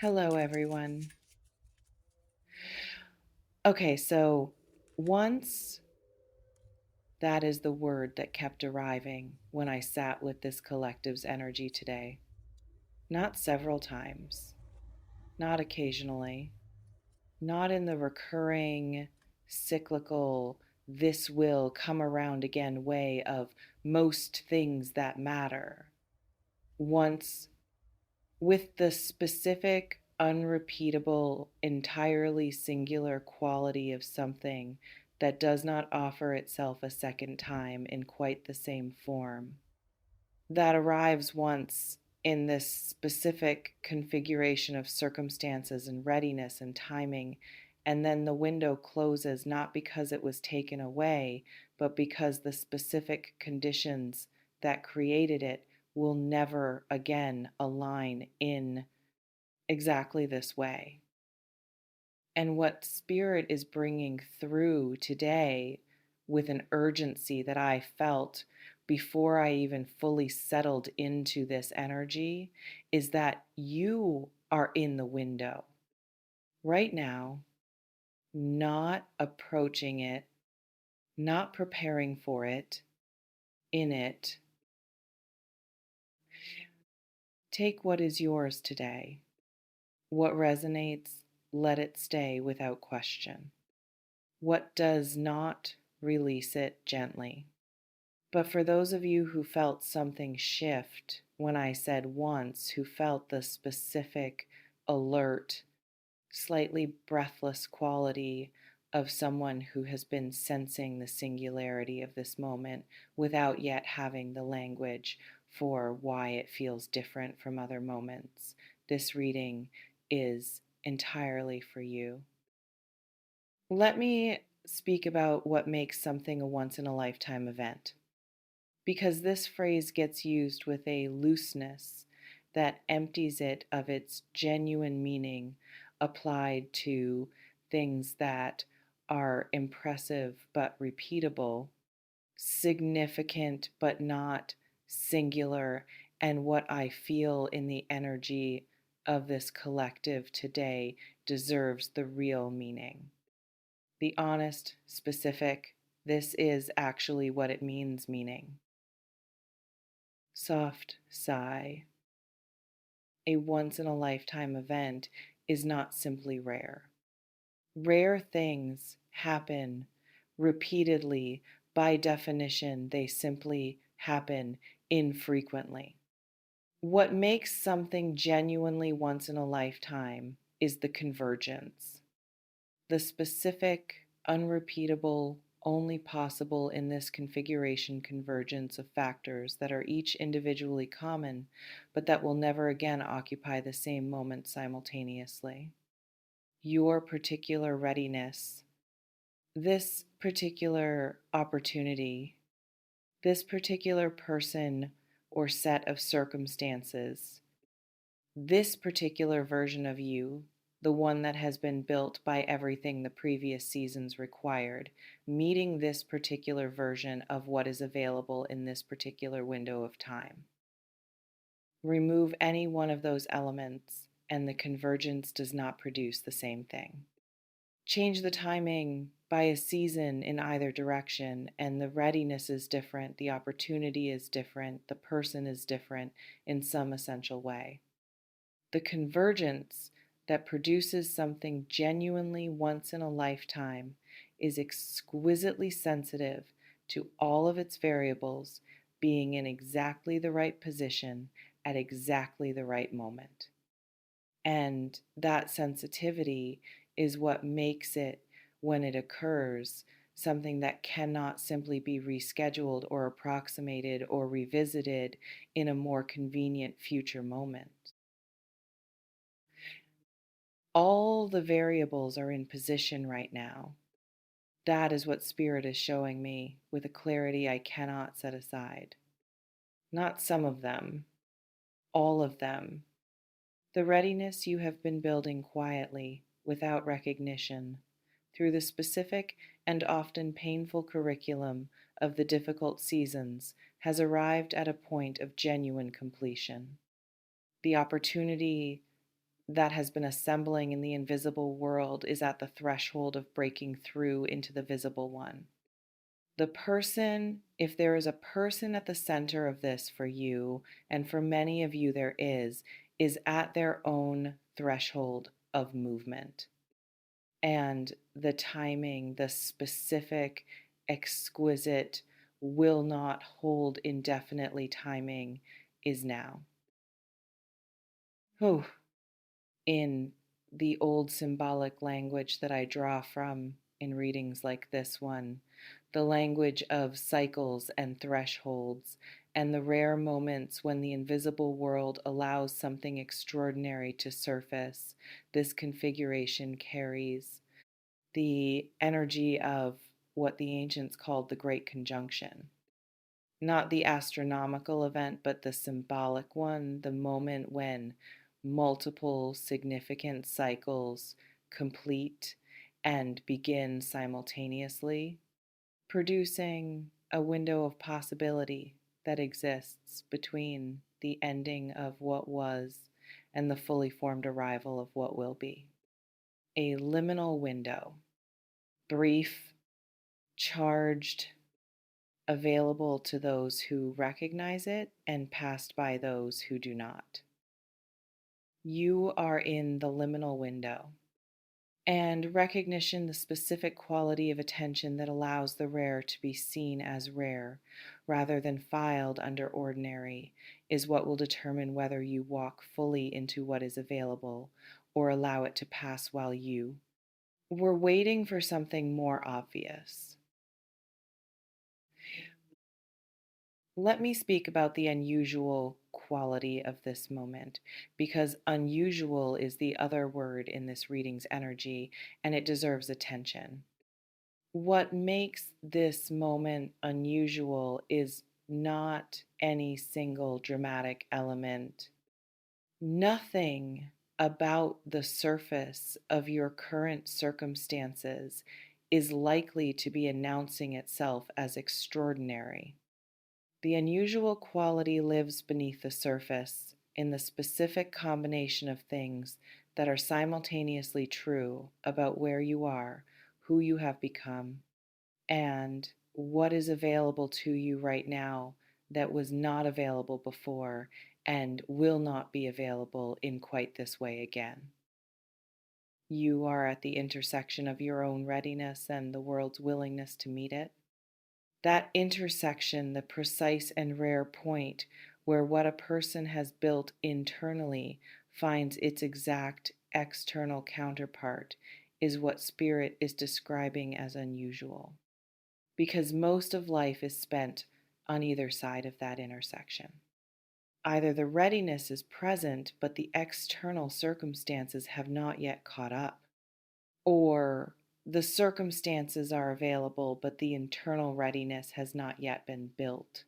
Hello, everyone. Okay, so once that is the word that kept arriving when I sat with this collective's energy today. Not several times, not occasionally, not in the recurring, cyclical, this will come around again way of most things that matter. Once with the specific, unrepeatable, entirely singular quality of something that does not offer itself a second time in quite the same form, that arrives once in this specific configuration of circumstances and readiness and timing, and then the window closes not because it was taken away, but because the specific conditions that created it will never again align in exactly this way. And what Spirit is bringing through today with an urgency that I felt before I even fully settled into this energy is that you are in the window right now, not approaching it, not preparing for it, in it. Take what is yours today. What resonates, let it stay without question. What does not, release it gently. But for those of you who felt something shift when I said once, who felt the specific, alert, slightly breathless quality of someone who has been sensing the singularity of this moment without yet having the language for why it feels different from other moments, this reading is entirely for you. Let me speak about what makes something a once in a lifetime event, because this phrase gets used with a looseness that empties it of its genuine meaning applied to things that are impressive but repeatable, significant but not singular, and what I feel in the energy of this collective today deserves the real meaning. The honest, specific, this is actually what it means meaning. Soft sigh. A once in a lifetime event is not simply rare. Rare things happen repeatedly. By definition, they simply happen infrequently. What makes something genuinely once in a lifetime is the convergence, the specific, unrepeatable, only possible in this configuration convergence of factors that are each individually common, but that will never again occupy the same moment simultaneously. Your particular readiness, this particular opportunity, this particular person or set of circumstances, this particular version of you, the one that has been built by everything the previous seasons required, meeting this particular version of what is available in this particular window of time. Remove any one of those elements, and the convergence does not produce the same thing. Change the timing by a season in either direction, and the readiness is different, the opportunity is different, the person is different in some essential way. The convergence that produces something genuinely once in a lifetime is exquisitely sensitive to all of its variables being in exactly the right position at exactly the right moment. And that sensitivity is what makes it, when it occurs, something that cannot simply be rescheduled or approximated or revisited in a more convenient future moment. All the variables are in position right now. That is what Spirit is showing me with a clarity I cannot set aside. Not some of them, all of them. The readiness you have been building quietly, without recognition, through the specific and often painful curriculum of the difficult seasons, has arrived at a point of genuine completion. The opportunity that has been assembling in the invisible world is at the threshold of breaking through into the visible one. The person, if there is a person at the center of this for you, and for many of you there is at their own threshold of movement. And the timing, the specific, exquisite, will not hold indefinitely timing is now. Whew. In the old symbolic language that I draw from in readings like this one, the language of cycles and thresholds, and the rare moments when the invisible world allows something extraordinary to surface, this configuration carries the energy of what the ancients called the Great Conjunction. Not the astronomical event, but the symbolic one, the moment when multiple significant cycles complete and begin simultaneously, producing a window of possibility that exists between the ending of what was and the fully formed arrival of what will be. A liminal window, brief, charged, available to those who recognize it and passed by those who do not. You are in the liminal window, and recognition, the specific quality of attention that allows the rare to be seen as rare rather than filed under ordinary, is what will determine whether you walk fully into what is available or allow it to pass while you were waiting for something more obvious. Let me speak about the unusual quality of this moment, because unusual is the other word in this reading's energy, and it deserves attention. What makes this moment unusual is not any single dramatic element. Nothing about the surface of your current circumstances is likely to be announcing itself as extraordinary. The unusual quality lives beneath the surface in the specific combination of things that are simultaneously true about where you are, who you have become, and what is available to you right now that was not available before and will not be available in quite this way again. You are at the intersection of your own readiness and the world's willingness to meet it. That intersection, the precise and rare point where what a person has built internally finds its exact external counterpart, is what Spirit is describing as unusual. Because most of life is spent on either side of that intersection. Either the readiness is present, but the external circumstances have not yet caught up, or the circumstances are available, but the internal readiness has not yet been built.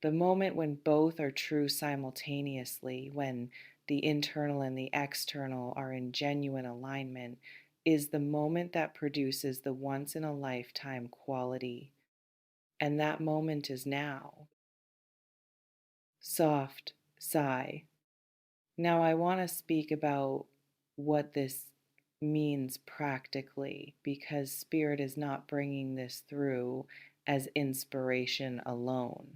The moment when both are true simultaneously, when the internal and the external are in genuine alignment, is the moment that produces the once in a lifetime quality. And that moment is now. Soft sigh. Now, I want to speak about what this means practically, because Spirit is not bringing this through as inspiration alone.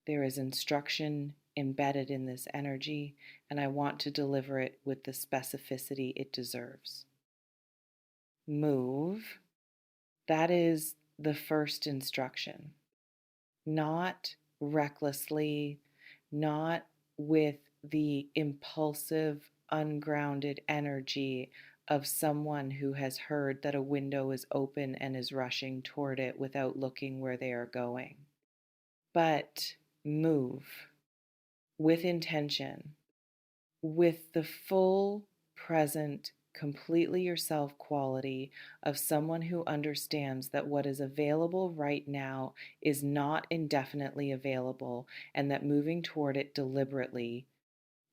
There is instruction embedded in this energy, and I want to deliver it with the specificity it deserves. Move. That is the first instruction. Not recklessly, not with the impulsive, ungrounded energy of someone who has heard that a window is open and is rushing toward it without looking where they are going. But move with intention, with the full, present, completely yourself quality of someone who understands that what is available right now is not indefinitely available, and that moving toward it deliberately,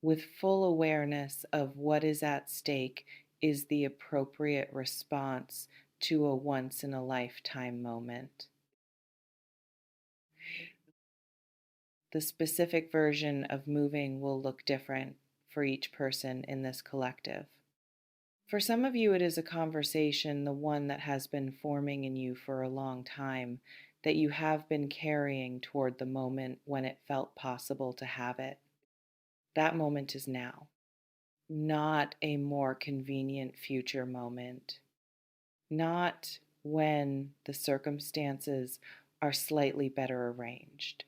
with full awareness of what is at stake, is the appropriate response to a once in a lifetime moment. The specific version of moving will look different for each person in this collective. For some of you, it is a conversation, the one that has been forming in you for a long time, that you have been carrying toward the moment when it felt possible to have it. That moment is now, not a more convenient future moment, not when the circumstances are slightly better arranged.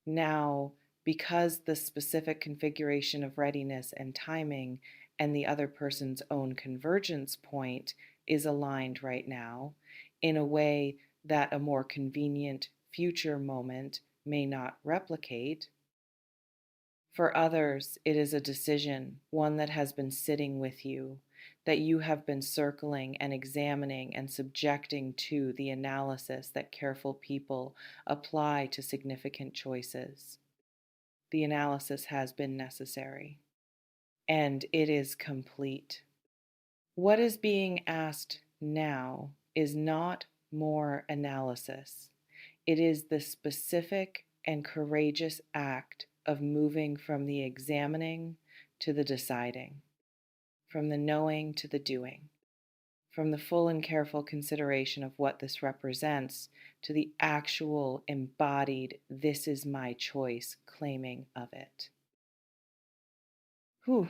Now, because the specific configuration of readiness and timing and the other person's own convergence point is aligned right now in a way that a more convenient future moment may not replicate. For others, it is a decision, one that has been sitting with you, that you have been circling and examining and subjecting to the analysis that careful people apply to significant choices. The analysis has been necessary, and it is complete. What is being asked now is not more analysis. It is the specific and courageous act of moving from the examining to the deciding, from the knowing to the doing, from the full and careful consideration of what this represents to the actual embodied, this is my choice, claiming of it. Whew.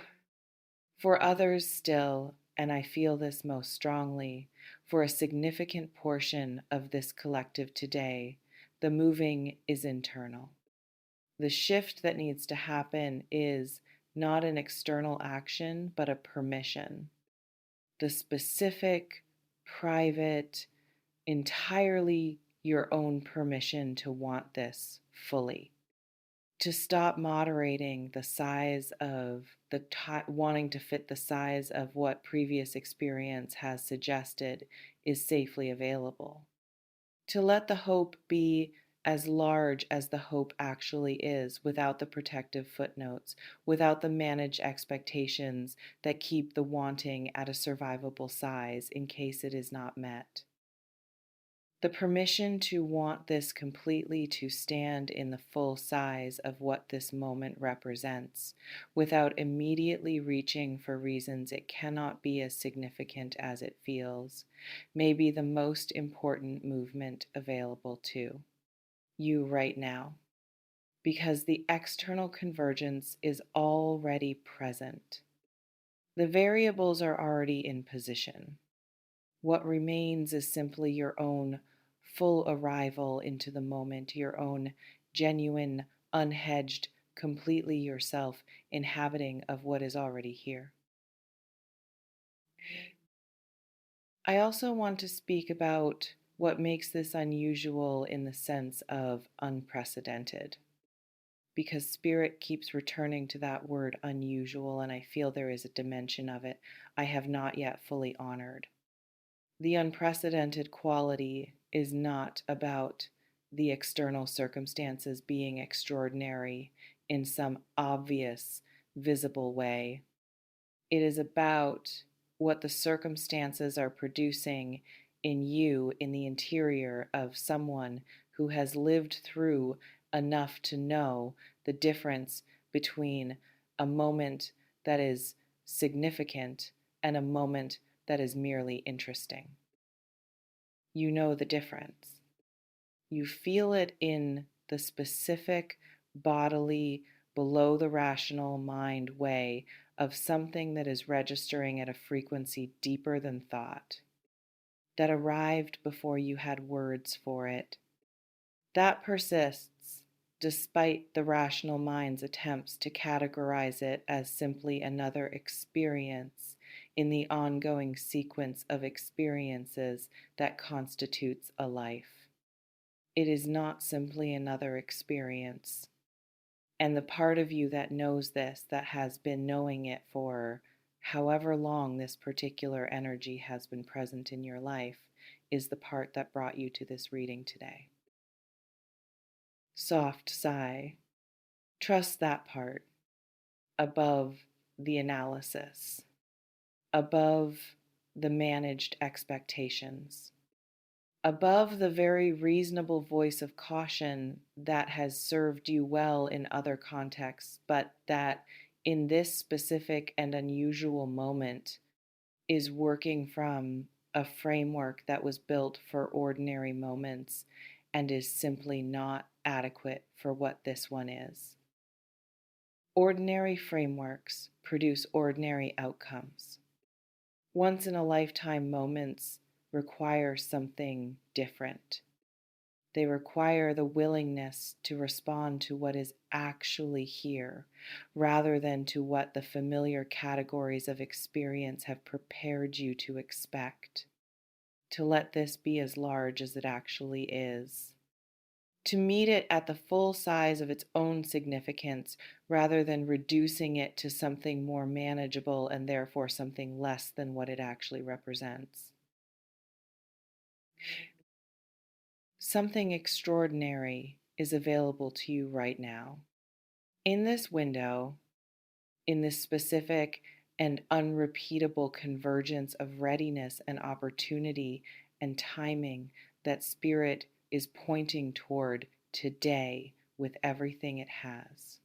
For others still, and I feel this most strongly, for a significant portion of this collective today, the moving is internal. The shift that needs to happen is not an external action, but a permission. The specific, private, entirely your own permission to want this fully. To stop moderating the size of wanting to fit the size of what previous experience has suggested is safely available. To let the hope be as large as the hope actually is, without the protective footnotes, without the managed expectations that keep the wanting at a survivable size in case it is not met. The permission to want this completely to stand in the full size of what this moment represents, without immediately reaching for reasons it cannot be as significant as it feels, may be the most important movement available to you right now, because the external convergence is already present. The variables are already in position. What remains is simply your own full arrival into the moment, your own genuine, unhedged, completely yourself inhabiting of what is already here. I also want to speak about what makes this unusual in the sense of unprecedented, because Spirit keeps returning to that word unusual, and I feel there is a dimension of it I have not yet fully honored. The unprecedented quality is not about the external circumstances being extraordinary in some obvious, visible way. It is about what the circumstances are producing in you in the interior of someone who has lived through enough to know the difference between a moment that is significant and a moment that is merely interesting. You know the difference. You feel it in the specific, bodily, below the rational mind way of something that is registering at a frequency deeper than thought, that arrived before you had words for it, that persists despite the rational mind's attempts to categorize it as simply another experience in the ongoing sequence of experiences that constitutes a life. It is not simply another experience. And the part of you that knows this, that has been knowing it for however long this particular energy has been present in your life, is the part that brought you to this reading today. Soft sigh. Trust that part above the analysis, above the managed expectations, above the very reasonable voice of caution that has served you well in other contexts, but that in this specific and unusual moment is working from a framework that was built for ordinary moments and is simply not adequate for what this one is. Ordinary frameworks produce ordinary outcomes. Once in a lifetime moments require something different. They require the willingness to respond to what is actually here rather than to what the familiar categories of experience have prepared you to expect. To let this be as large as it actually is. To meet it at the full size of its own significance rather than reducing it to something more manageable and therefore something less than what it actually represents. Something extraordinary is available to you right now. In this window, in this specific and unrepeatable convergence of readiness and opportunity and timing that Spirit is pointing toward today with everything it has.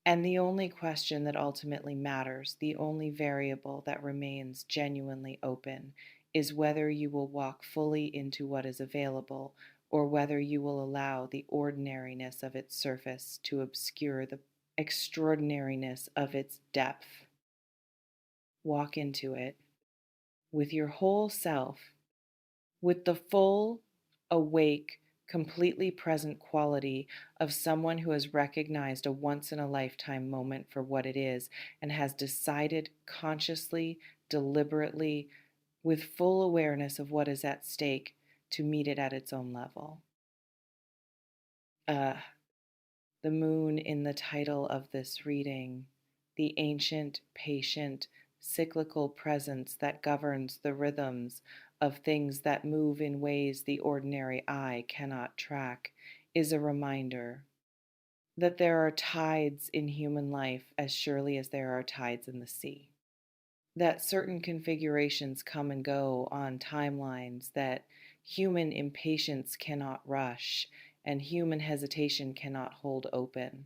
And the only question that ultimately matters, the only variable that remains genuinely open, is whether you will walk fully into what is available or whether you will allow the ordinariness of its surface to obscure the extraordinariness of its depth. Walk into it with your whole self, with the full, awake, completely present quality of someone who has recognized a once in a lifetime moment for what it is and has decided consciously, deliberately, with full awareness of what is at stake to meet it at its own level. The moon in the title of this reading, the ancient, patient, cyclical presence that governs the rhythms of things that move in ways the ordinary eye cannot track, is a reminder that there are tides in human life as surely as there are tides in the sea. That certain configurations come and go on timelines that human impatience cannot rush and human hesitation cannot hold open.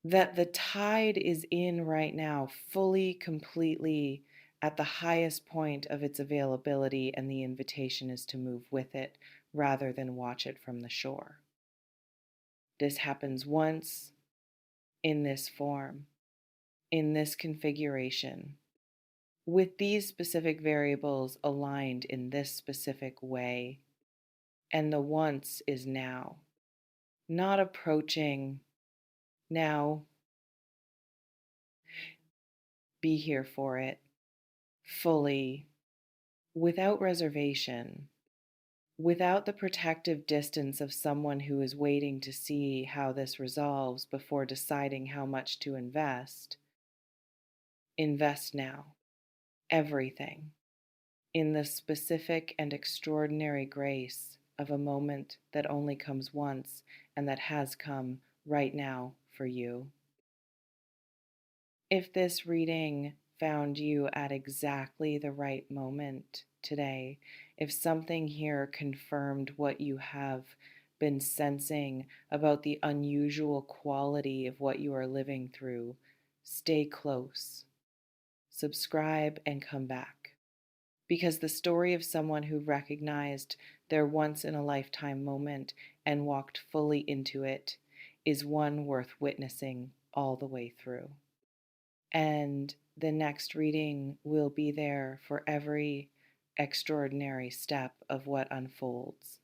That the tide is in right now, fully, completely at the highest point of its availability, and the invitation is to move with it rather than watch it from the shore. This happens once in this form, in this configuration, with these specific variables aligned in this specific way. And the once is now, not approaching now. Be here for it, fully, without reservation, without the protective distance of someone who is waiting to see how this resolves before deciding how much to invest. Invest now, everything, in the specific and extraordinary grace of a moment that only comes once and that has come right now for you. If this reading found you at exactly the right moment today, if something here confirmed what you have been sensing about the unusual quality of what you are living through, stay close, subscribe, and come back. Because the story of someone who recognized their once in a lifetime moment and walked fully into it is one worth witnessing all the way through. And the next reading will be there for every extraordinary step of what unfolds.